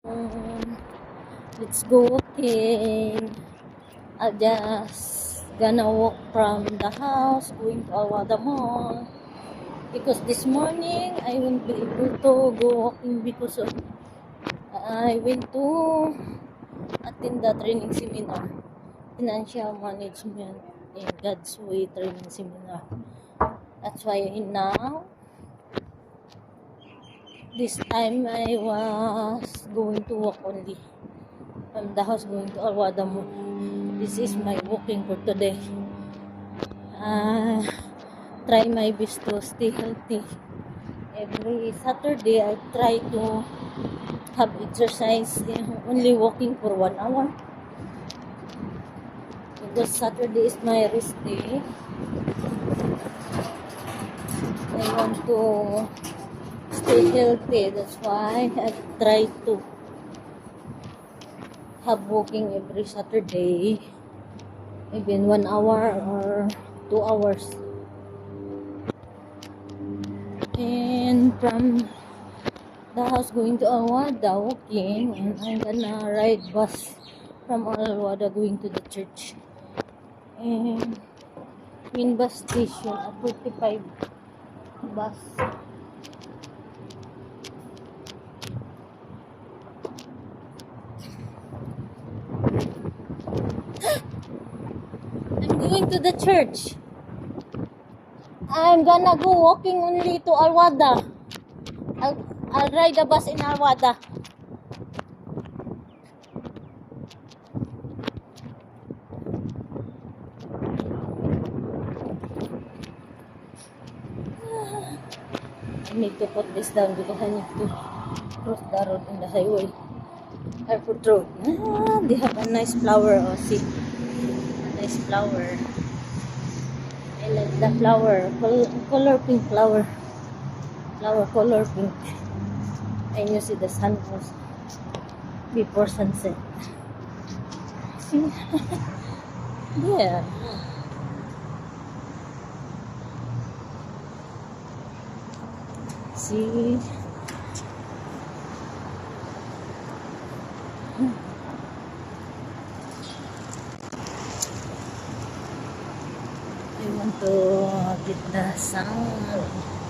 Um, let's go walking. I'll just gonna walk from the house going to Awada Mall because this morning I won't be able to go walking because of I went to attend the training seminar, financial management in God's Way training seminar. That's why now this time I was going to walk only from the house going to Awada Mall. This is my walking for today. Try my best to stay healthy. Every Saturday, I try to have exercise, only walking for 1 hour. Because Saturday is my rest day. I want to stay healthy. That's why I try to have walking every Saturday. Even 1 hour or 2 hours. And from the house going to Awada walking, and I'm gonna ride bus from Awada going to the church. And main bus station at 45 bus. I'm going to the church. I'm gonna go walking only to Awada. I'll ride the bus in Awada. I need to put this down because I need to cross the road in the highway. Airport road. They have a nice flower. Oh, see. Nice flower. I like the flower. Color pink flower. Flower color pink. And you see the sun was before sunset. See? Yeah. See? I want to get the sun.